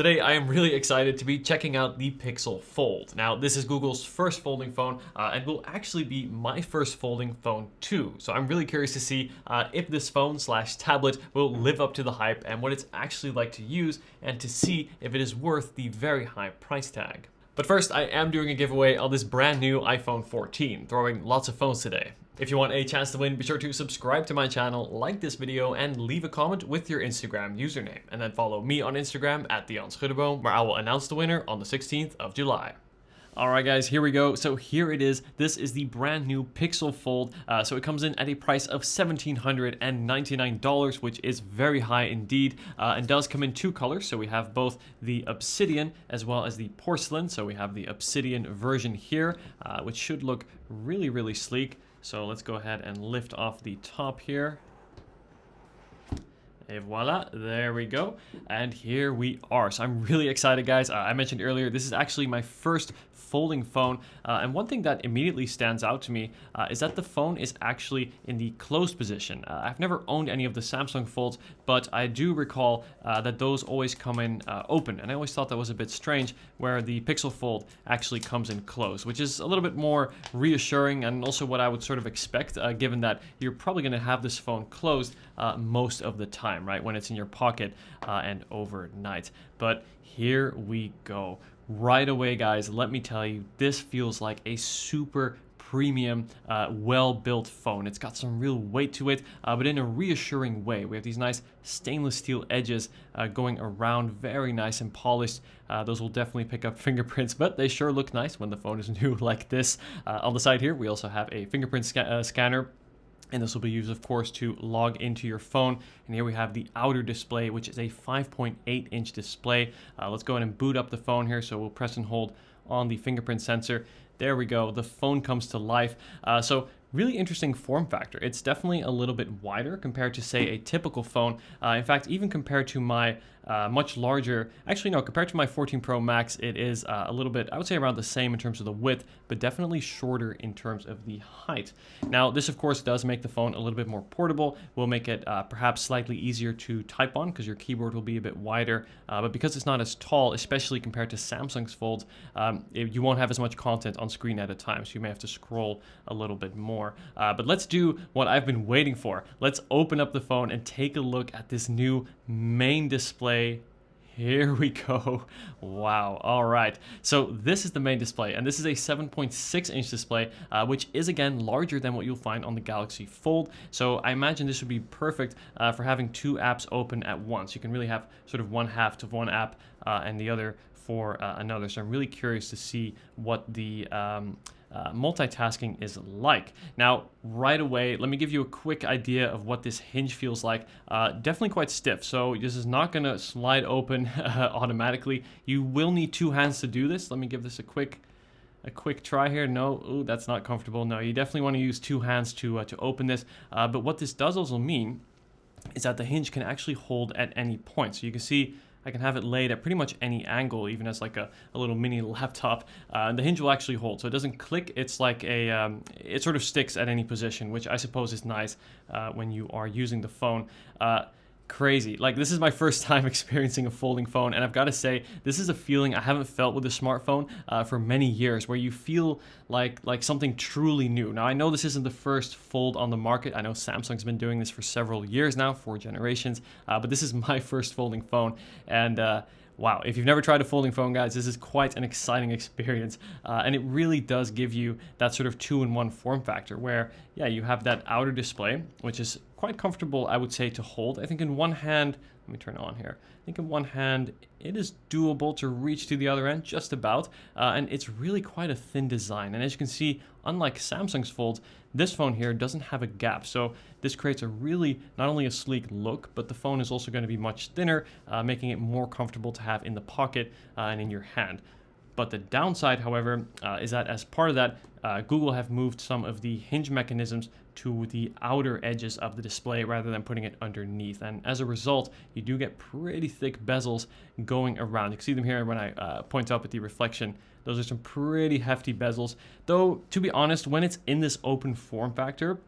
Today I am really excited to be checking out the Pixel Fold. Now this is Google's first folding phone and will actually be my first folding phone too. So I'm really curious to see if this phone / tablet will live up to the hype and what it's actually like to use, and to see if it is worth the very high price tag. But first, I am doing a giveaway on this brand new iPhone 14, throwing lots of phones today. If you want a chance to win, be sure to subscribe to my channel, like this video, and leave a comment with your Instagram username. And then follow me on Instagram at Dion Schuddeboom, where I will announce the winner on the 16th of July. Alright guys, here we go. So here it is. This is the brand new Pixel Fold. So it comes in at a price of $1,799, which is very high indeed, and does come in two colors. So we have both the Obsidian as well as the Porcelain. So we have the Obsidian version here, which should look really, really sleek. So let's go ahead and lift off the top here. Et voila, there we go. And here we are. So I'm really excited, guys. I mentioned earlier, this is actually my first folding phone. And one thing that immediately stands out to me is that the phone is actually in the closed position. I've never owned any of the Samsung Folds, but I do recall that those always come in open. And I always thought that was a bit strange, where the Pixel Fold actually comes in closed, which is a little bit more reassuring, and also what I would sort of expect, given that you're probably going to have this phone closed most of the time, right, when it's in your pocket and overnight. But here we go. Right away, guys, let me tell you, this feels like a super premium, well-built phone. It's got some real weight to it, but in a reassuring way. We have these nice stainless steel edges going around, very nice and polished. Those will definitely pick up fingerprints, but they sure look nice when the phone is new like this. On the side here, we also have a fingerprint scanner. And this will be used, of course, to log into your phone. And here we have the outer display, which is a 5.8-inch display. Let's go ahead and boot up the phone here. So we'll press and hold on the fingerprint sensor. There we go. The phone comes to life. So really interesting form factor. It's definitely a little bit wider compared to, say, a typical phone. In fact, even compared to my much larger, actually no, compared to my 14 Pro Max, it is a little bit, I would say around the same in terms of the width, but definitely shorter in terms of the height. Now, this of course does make the phone a little bit more portable, will make it perhaps slightly easier to type on because your keyboard will be a bit wider, but because it's not as tall, especially compared to Samsung's Folds, you won't have as much content on screen at a time, so you may have to scroll a little bit more. But let's do what I've been waiting for. Let's open up the phone and take a look at this new main display. Here we go. Wow. All right. So this is the main display, and this is a 7.6-inch display, which is again larger than what you'll find on the Galaxy Fold. So I imagine this would be perfect for having two apps open at once. You can really have sort of one half to one app and the other for another. So I'm really curious to see what the multitasking is like. Now, right away, let me give you a quick idea of what this hinge feels like. Definitely quite stiff, so this is not going to slide open automatically. You will need two hands to do this. Let me give this a quick try here. No, ooh, that's not comfortable. No, you definitely want to use two hands to open this. But what this does also mean is that the hinge can actually hold at any point. So you can see I can have it laid at pretty much any angle, even as like a little mini laptop. And the hinge will actually hold, so it doesn't click. It's like it sort of sticks at any position, which I suppose is nice when you are using the phone. Crazy. Like, this is my first time experiencing a folding phone, and I've got to say, this is a feeling I haven't felt with a smartphone for many years, where you feel like something truly new. Now, I know this isn't the first fold on the market. I know Samsung's been doing this for several years now, 4 generations, but this is my first folding phone, and wow, if you've never tried a folding phone, guys, this is quite an exciting experience. And it really does give you that sort of 2-in-1 form factor where, yeah, you have that outer display, which is quite comfortable, I would say, to hold. I think in one hand, let me turn it on here. I think in one hand, it is doable to reach to the other end, just about. And it's really quite a thin design. And as you can see, unlike Samsung's Folds, this phone here doesn't have a gap. So this creates a really, not only a sleek look, but the phone is also going to be much thinner, making it more comfortable to have in the pocket and in your hand. But the downside, however, is that as part of that, Google have moved some of the hinge mechanisms to the outer edges of the display rather than putting it underneath. And as a result, you do get pretty thick bezels going around. You can see them here when I point up at the reflection. Those are some pretty hefty bezels. Though, to be honest, when it's in this open form factor,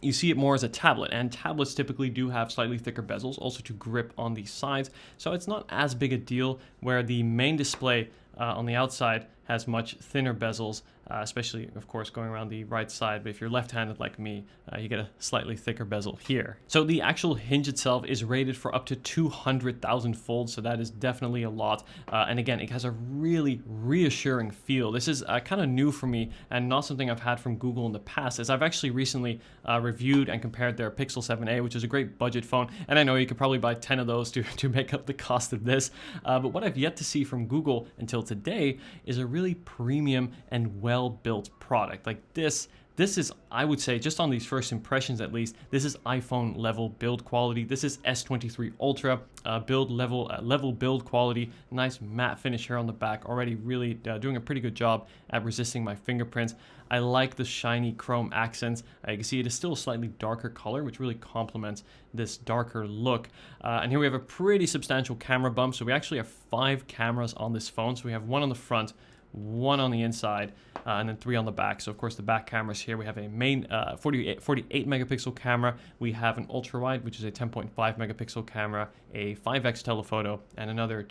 you see it more as a tablet, and tablets typically do have slightly thicker bezels also to grip on the sides, so it's not as big a deal, where the main display on the outside has much thinner bezels, especially of course going around the right side, but if you're left-handed like me, you get a slightly thicker bezel here. So the actual hinge itself is rated for up to 200,000 folds, so that is definitely a lot, and again, it has a really reassuring feel. This is kind of new for me and not something I've had from Google in the past, as I've actually recently reviewed and compared their Pixel 7a, which is a great budget phone, and I know you could probably buy 10 of those to make up the cost of this, but what I've yet to see from Google until today is a really premium and well-built product. Like this is, I would say, just on these first impressions at least, this is iPhone level build quality. This is S23 Ultra level build quality. Nice matte finish here on the back, already really doing a pretty good job at resisting my fingerprints. I like the shiny chrome accents. You can see it is still a slightly darker color, which really complements this darker look. And here we have a pretty substantial camera bump. So we actually have 5 cameras on this phone. So we have one on the front, one on the inside, and then 3 on the back. So of course the back cameras here, we have a main 48 megapixel camera, we have an ultra wide, which is a 10.5 megapixel camera, a 5x telephoto, and another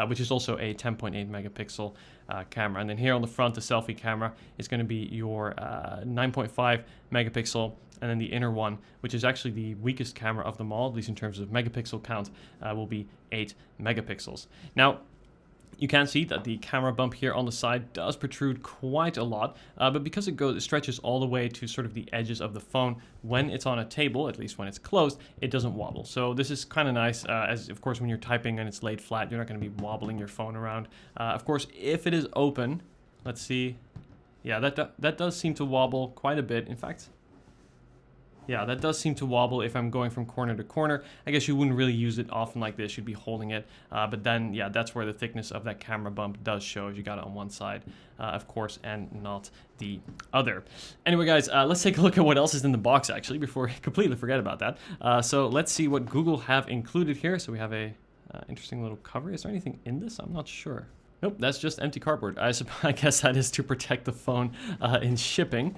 which is also a 10.8 megapixel camera. And then here on the front, the selfie camera is going to be your 9.5 megapixel, and then the inner one, which is actually the weakest camera of them all, at least in terms of megapixel count, will be 8 megapixels. Now, you can see that the camera bump here on the side does protrude quite a lot, but because it stretches all the way to sort of the edges of the phone, when it's on a table, at least when it's closed, it doesn't wobble. So this is kind of nice, as of course when you're typing and it's laid flat, you're not going to be wobbling your phone around. Of course, if it is open, let's see, yeah, that does seem to wobble quite a bit. In fact, yeah, that does seem to wobble if I'm going from corner to corner. I guess you wouldn't really use it often like this. You'd be holding it. But then, yeah, that's where the thickness of that camera bump does show, as you got it on one side, of course, and not the other. Anyway, guys, let's take a look at what else is in the box, actually, before we completely forget about that. So let's see what Google have included here. So we have a interesting little cover. Is there anything in this? I'm not sure. Nope, that's just empty cardboard. I guess that is to protect the phone in shipping.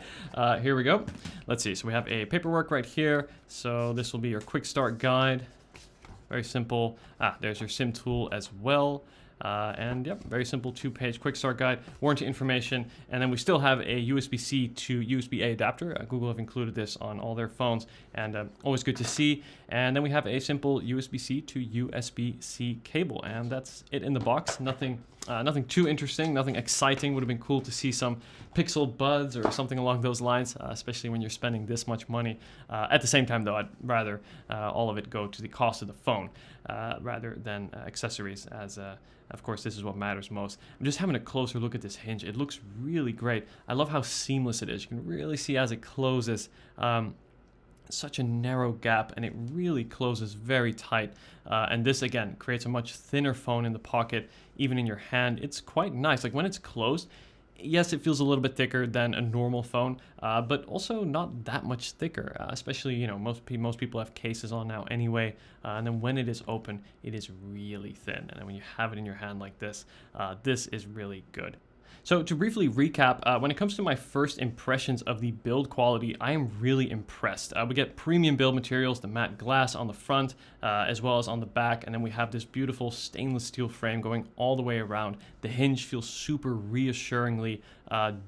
Here we go. Let's see. So we have a paperwork right here. So this will be your quick start guide. Very simple. There's your SIM tool as well. And yep, very simple 2-page quick start guide, warranty information, and then we still have a USB-C to USB-A adapter. Google have included this on all their phones, and always good to see. And then we have a simple USB-C to USB-C cable, and that's it in the box. Nothing too interesting, nothing exciting. Would have been cool to see some Pixel Buds or something along those lines, especially when you're spending this much money. At the same time, though, I'd rather all of it go to the cost of the phone rather than accessories, as of course this is what matters most. I'm just having a closer look at this hinge. It looks really great. I love how seamless it is. You can really see as it closes. Such a narrow gap, and it really closes very tight, and this again creates a much thinner phone in the pocket, even in your hand. It's quite nice. Like when it's closed, yes, it feels a little bit thicker than a normal phone, but also not that much thicker, especially, you know, most people have cases on now anyway, and then when it is open, it is really thin, and then when you have it in your hand like this, this is really good. So to briefly recap, when it comes to my first impressions of the build quality, I am really impressed. We get premium build materials, the matte glass on the front, as well as on the back, and then we have this beautiful stainless steel frame going all the way around. The hinge feels super reassuringly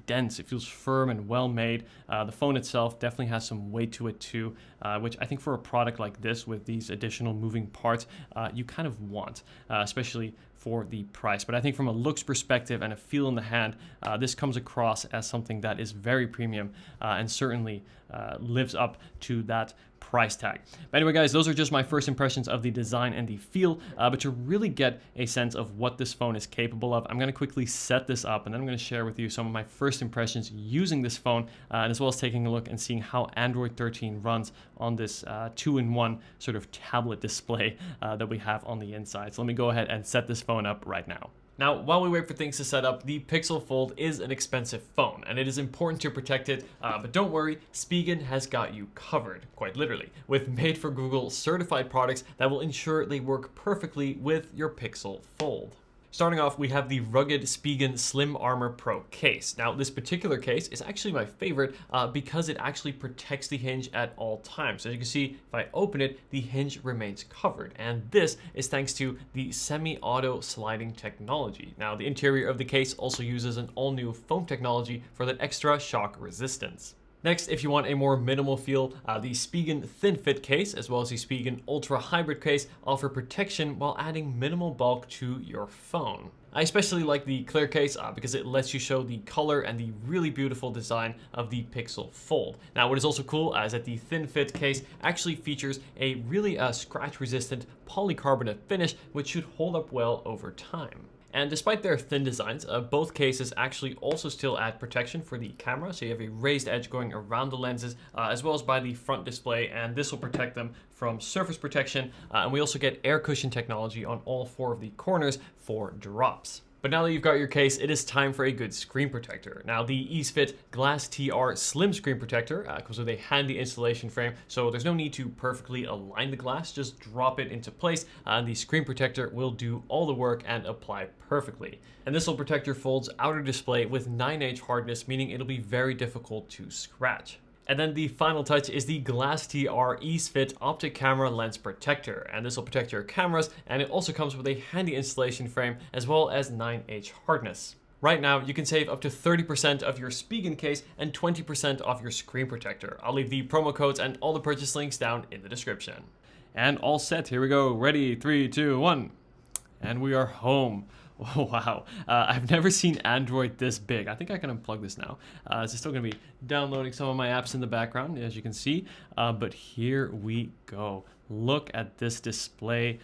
dense. It feels firm and well made. The phone itself definitely has some weight to it too, which I think for a product like this with these additional moving parts, you kind of want, especially for the price. But I think from a looks perspective and a feel in the hand, this comes across as something that is very premium and certainly lives up to that price tag. But anyway, guys, those are just my first impressions of the design and the feel, but to really get a sense of what this phone is capable of, I'm going to quickly set this up, and then I'm going to share with you some of my first impressions using this phone, and as well as taking a look and seeing how Android 13 runs on this 2-in-1 sort of tablet display that we have on the inside. So let me go ahead and set this phone up right now. Now, while we wait for things to set up, the Pixel Fold is an expensive phone, and it is important to protect it, but don't worry, Spigen has got you covered, quite literally, with made-for-Google certified products that will ensure they work perfectly with your Pixel Fold. Starting off, we have the rugged Spigen Slim Armor Pro case. Now, this particular case is actually my favorite because it actually protects the hinge at all times. As you can see, if I open it, the hinge remains covered. And this is thanks to the semi-auto sliding technology. Now, the interior of the case also uses an all-new foam technology for that extra shock resistance. Next, if you want a more minimal feel, the Spigen Thin Fit case as well as the Spigen Ultra Hybrid case offer protection while adding minimal bulk to your phone. I especially like the clear case because it lets you show the color and the really beautiful design of the Pixel Fold. Now, what is also cool is that the Thin Fit case actually features a really scratch-resistant polycarbonate finish, which should hold up well over time. And despite their thin designs, both cases actually also still add protection for the camera. So you have a raised edge going around the lenses as well as by the front display, and this will protect them from surface protection. And we also get air cushion technology on all 4 of the corners for drops. But now that you've got your case, it is time for a good screen protector. Now, the EaseFit Glass TR Slim Screen Protector comes with a handy installation frame, so there's no need to perfectly align the glass, just drop it into place, and the screen protector will do all the work and apply perfectly. And this will protect your Fold's outer display with 9H hardness, meaning it'll be very difficult to scratch. And then the final touch is the Glass TR EaseFit Optic Camera Lens Protector. And this will protect your cameras, and it also comes with a handy installation frame as well as 9H hardness. Right now, you can save up to 30% of your Spigen case and 20% off your screen protector. I'll leave the promo codes and all the purchase links down in the description. And all set, here we go. Ready, 3, 2, 1. And we are home. Oh, wow. I've never seen Android this big. I think I can unplug this now. It's still going to be downloading some of my apps in the background, as you can see. But here we go. Look at this display.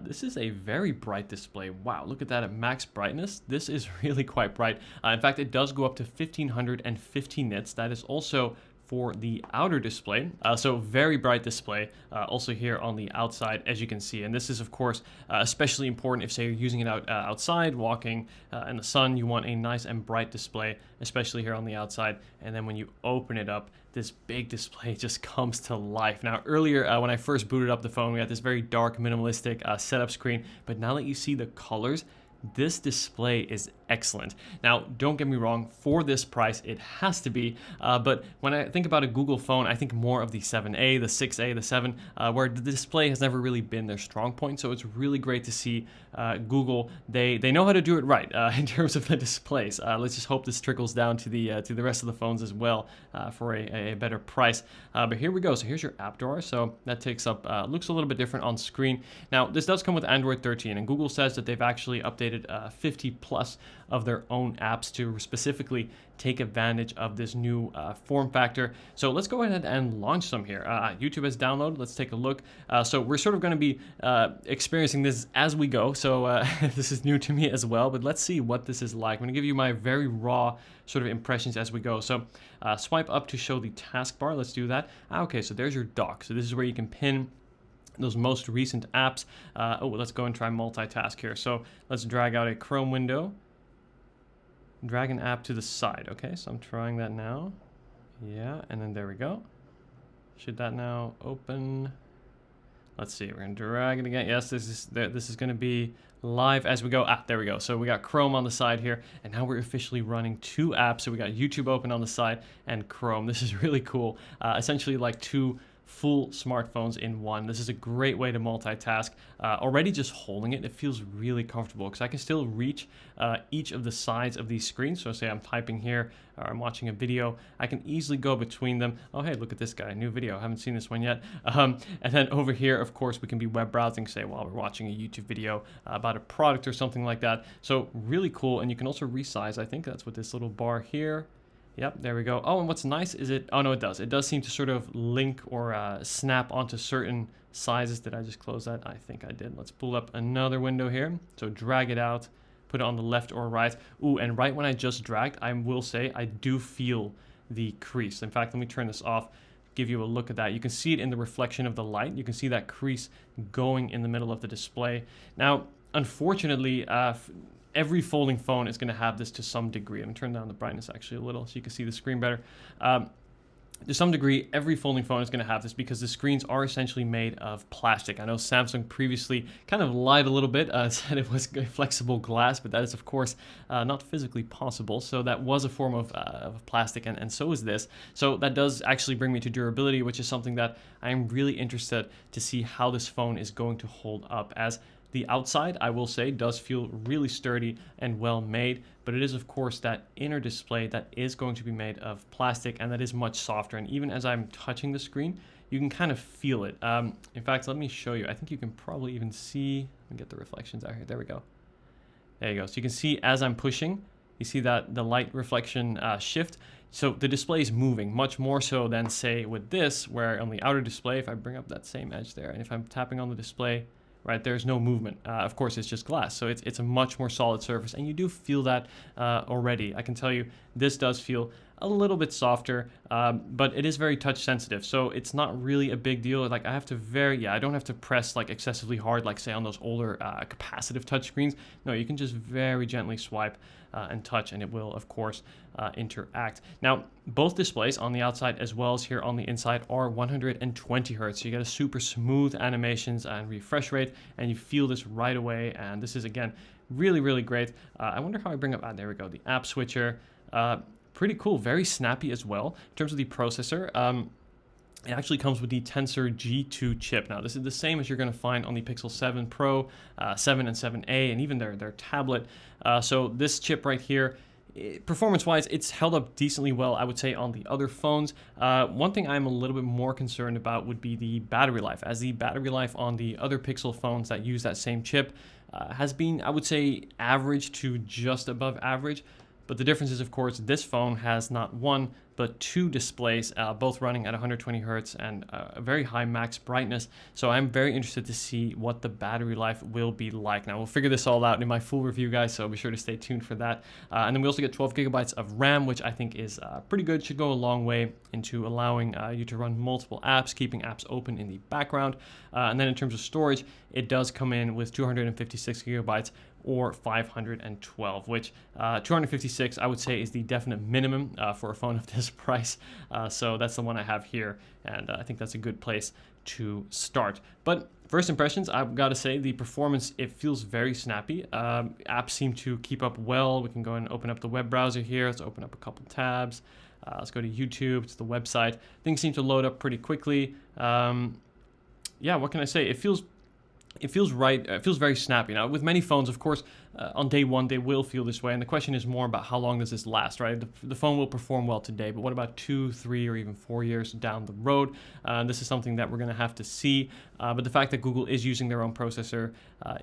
This is a very bright display. Wow, look at that at max brightness. This is really quite bright. In fact, it does go up to 1550 nits. That is also for the outer display. So very bright display also here on the outside, as you can see. And this is, of course, especially important if, say, you're using it outside, walking in the sun. You want a nice and bright display, especially here on the outside. And then when you open it up, this big display just comes to life. Now, earlier when I first booted up the phone, we had this very dark, minimalistic setup screen. But now that you see the colors, this display is excellent. Now, don't get me wrong, for this price, it has to be, but when I think about a Google phone, I think more of the 7A, the 6A, the 7, where the display has never really been their strong point, so it's really great to see Google, they know how to do it right in terms of the displays. Let's just hope this trickles down to the rest of the phones as well for a better price. But here we go, so here's your app drawer, so that takes up, looks a little bit different on screen. Now, this does come with Android 13, and Google says that they've actually updated 50 plus of their own apps to specifically take advantage of this new form factor. So let's go ahead and launch some here. YouTube has downloaded. Let's take a look. So we're sort of going to be experiencing this as we go. So this is new to me as well, but let's see what this is like. I'm going to give you my very raw sort of impressions as we go. So swipe up to show the taskbar. Let's do that. Okay, so there's your dock. So this is where you can pin those most recent apps. Let's go and try multitask here. So let's drag out a Chrome window, drag an app to the side. Okay, so I'm trying that now. Yeah, and then there we go. Should that now open? Let's see, we're gonna drag it again. Yes, this is gonna be live as we go. There we go. So we got Chrome on the side here, and now we're officially running 2 apps. So we got YouTube open on the side and Chrome. This is really cool. Essentially like 2 full smartphones in one. This is a great way to multitask. Already just holding it, it feels really comfortable because I can still reach each of the sides of these screens. So say I'm typing here or I'm watching a video, I can easily go between them. Oh, hey, look at this guy, new video. I haven't seen this one yet. And then over here, of course, we can be web browsing, say, while we're watching a YouTube video about a product or something like that. So really cool. And you can also resize. I think that's what this little bar here. Yep, there we go. Oh, and what's nice is it does seem to sort of link or snap onto certain sizes. Did I just close that? I think I did. Let's pull up another window here. So drag it out, put it on the left or right. Ooh, and right when I just dragged, I will say I do feel the crease. In fact, let me turn this off, give you a look at that. You can see it in the reflection of the light. You can see that crease going in the middle of the display. Now, unfortunately, every folding phone is going to have this to some degree. I'm going to turn down the brightness actually a little so you can see the screen better. to some degree, every folding phone is going to have this because the screens are essentially made of plastic. I know Samsung previously kind of lied a little bit, said it was flexible glass, but that is, of course, not physically possible. So that was a form of plastic, and so is this. So that does actually bring me to durability, which is something that I am really interested to see how this phone is going to hold up, as the outside, I will say, does feel really sturdy and well made, but it is, of course, that inner display that is going to be made of plastic, and that is much softer. And even as I'm touching the screen, you can kind of feel it. In fact, let me show you. I think you can probably even see, let me get the reflections out here. There we go. There you go. So you can see as I'm pushing, you see that the light reflection shift. So the display is moving much more so than, say, with this, where on the outer display, if I bring up that same edge there, and if I'm tapping on the display, right, there's no movement. Of course, it's just glass, so it's a much more solid surface, and you do feel that already. I can tell you this does feel a little bit softer, but it is very touch sensitive, so it's not really a big deal. Like I have to I don't have to press like excessively hard, like say on those older capacitive touchscreens. No, you can just very gently swipe and touch, and it will, of course, interact. Now, both displays on the outside as well as here on the inside are 120 hertz. So you get a super smooth animations and refresh rate, and you feel this right away. And this is, again, really, really great. I wonder how I bring up, there we go, the app switcher. Pretty cool, very snappy as well. In terms of the processor, it actually comes with the Tensor G2 chip. Now, this is the same as you're going to find on the Pixel 7 Pro, 7 and 7a, and even their tablet. So this chip right here, performance-wise, it's held up decently well, I would say, on the other phones. One thing I'm a little bit more concerned about would be the battery life, as the battery life on the other Pixel phones that use that same chip has been, I would say, average to just above average. But the difference is, of course, this phone has not one, but two displays, both running at 120 hertz and a very high max brightness. So I'm very interested to see what the battery life will be like. Now, we'll figure this all out in my full review, guys, so be sure to stay tuned for that. And then we also get 12 gigabytes of RAM, which I think is pretty good, should go a long way into allowing you to run multiple apps, keeping apps open in the background. And then in terms of storage, it does come in with 256 gigabytes or 512, which 256 I would say is the definite minimum for a phone of this price. So that's the one I have here, and I think that's a good place to start. But first impressions, I've got to say the performance, it feels very snappy. Apps seem to keep up well. We can go and open up the web browser here. Let's open up a couple tabs. Let's go to YouTube, it's the website. Things seem to load up pretty quickly. Yeah, what can I say? It feels right. It feels very snappy. Now, with many phones, of course, on day one, they will feel this way. And the question is more about how long does this last, right? The phone will perform well today, but what about 2, 3, or even 4 years down the road? This is something that we're going to have to see. But the fact that Google is using their own processor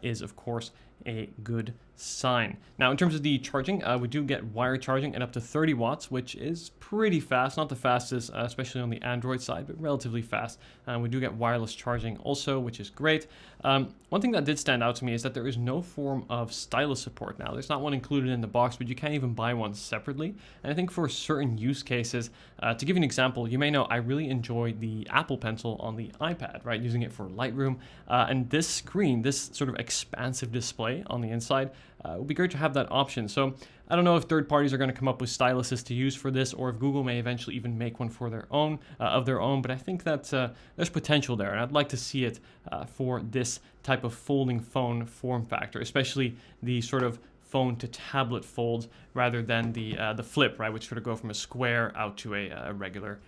is, of course, a good sign. Now, in terms of the charging, we do get wired charging at up to 30 watts, which is pretty fast. Not the fastest, especially on the Android side, but relatively fast. We do get wireless charging also, which is great. One thing that did stand out to me is that there is no form of stylus support now. There's not one included in the box, but you can't even buy one separately. And I think for certain use cases, to give you an example, you may know I really enjoy the Apple Pencil on the iPad, right? Using it for Lightroom. And this screen, this sort of expansive display on the inside, it would be great to have that option. So I don't know if third parties are going to come up with styluses to use for this, or if Google may eventually even make one for their own, but I think that there's potential there, and I'd like to see it for this type of folding phone form factor, especially the sort of phone to tablet folds rather than the flip, right, which sort of go from a square out to a regular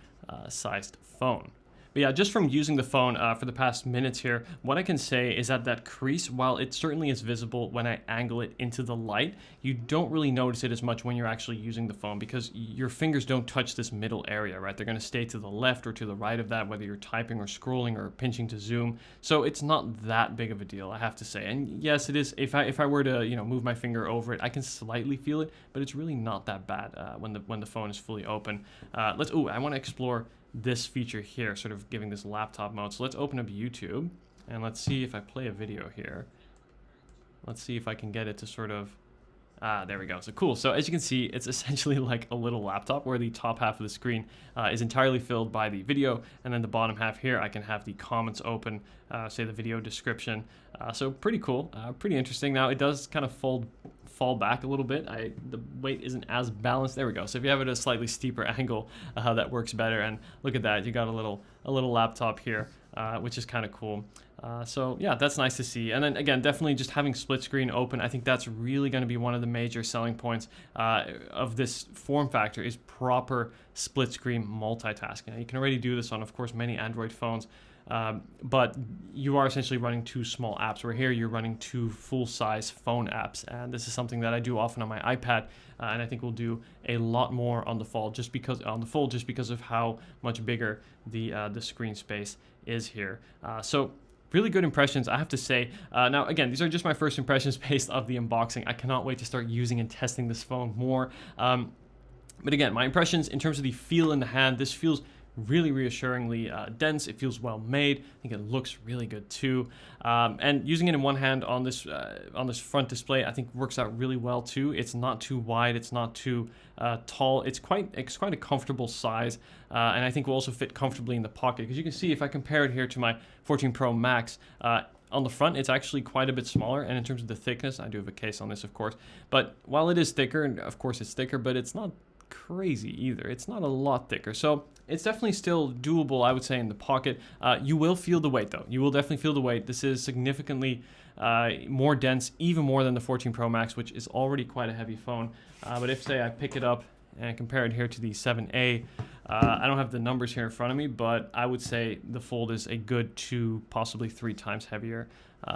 sized phone. But yeah, just from using the phone for the past minutes here, what I can say is that crease, while it certainly is visible when I angle it into the light, you don't really notice it as much when you're actually using the phone because your fingers don't touch this middle area, right? They're going to stay to the left or to the right of that, whether you're typing or scrolling or pinching to zoom. So it's not that big of a deal, I have to say. And yes, it is. If I were to move my finger over it, I can slightly feel it, but it's really not that bad when the phone is fully open. I want to explore this feature here, sort of giving this laptop mode. So let's open up YouTube and let's see if I play a video here. Let's see if I can get it to sort of, there we go. So cool. So as you can see, it's essentially like a little laptop where the top half of the screen is entirely filled by the video, and then the bottom half here, I can have the comments open, say the video description. So pretty cool, pretty interesting. Now it does kind of fold fall back a little bit. The weight isn't as balanced. There we go. So if you have it at a slightly steeper angle, that works better. And look at that, you got a little laptop here, which is kind of cool. So yeah, that's nice to see. And then again, definitely just having split screen open, I think that's really going to be one of the major selling points of this form factor, is proper split screen multitasking. You can already do this on, of course, many Android phones, but you are essentially running 2 small apps, where here you're running 2 full-size phone apps. And this is something that I do often on my iPad, and I think we'll do a lot more on the Fold just because of how much bigger the screen space is here. So really good impressions, I have to say. Now, again, these are just my first impressions based off the unboxing. I cannot wait to start using and testing this phone more. But again, my impressions in terms of the feel in the hand, this feels really reassuringly dense. It feels well made. I think it looks really good too. And using it in one hand on this front display, I think works out really well too. It's not too wide. It's not too tall. It's quite a comfortable size, and I think will also fit comfortably in the pocket. Because you can see, if I compare it here to my 14 Pro Max, on the front, it's actually quite a bit smaller, and in terms of the thickness, I do have a case on this, of course. But while it is thicker, and of course it's thicker, but it's not crazy either. It's not a lot thicker, so it's definitely still doable, I would say, in the pocket. You will feel the weight, though. You will definitely feel the weight. This is significantly more dense, even more than the 14 Pro Max, which is already quite a heavy phone. But if, say, I pick it up and compare it here to the 7A, I don't have the numbers here in front of me, but I would say the Fold is a good 2, possibly 3 times heavier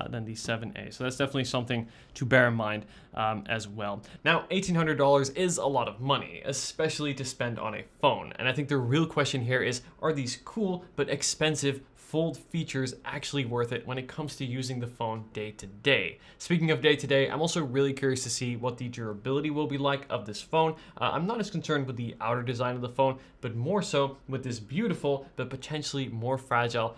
than the 7A. So that's definitely something to bear in mind as well. Now, $1,800 is a lot of money, especially to spend on a phone. And I think the real question here is, are these cool but expensive Fold features actually worth it when it comes to using the phone day to day? Speaking of day to day, I'm also really curious to see what the durability will be like of this phone. I'm not as concerned with the outer design of the phone, but more so with this beautiful but potentially more fragile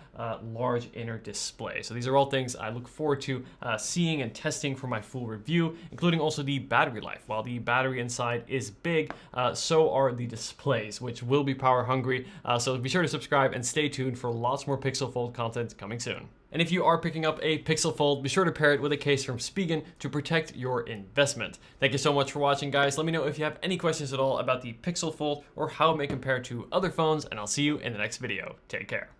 large inner display. So these are all things I look forward to seeing and testing for my full review, including also the battery life. While the battery inside is big, so are the displays, which will be power hungry. So be sure to subscribe and stay tuned for lots more Pixel Fold content coming soon. And if you are picking up a Pixel Fold, be sure to pair it with a case from Spigen to protect your investment. Thank you so much for watching, guys. Let me know if you have any questions at all about the Pixel Fold or how it may compare to other phones, and I'll see you in the next video. Take care.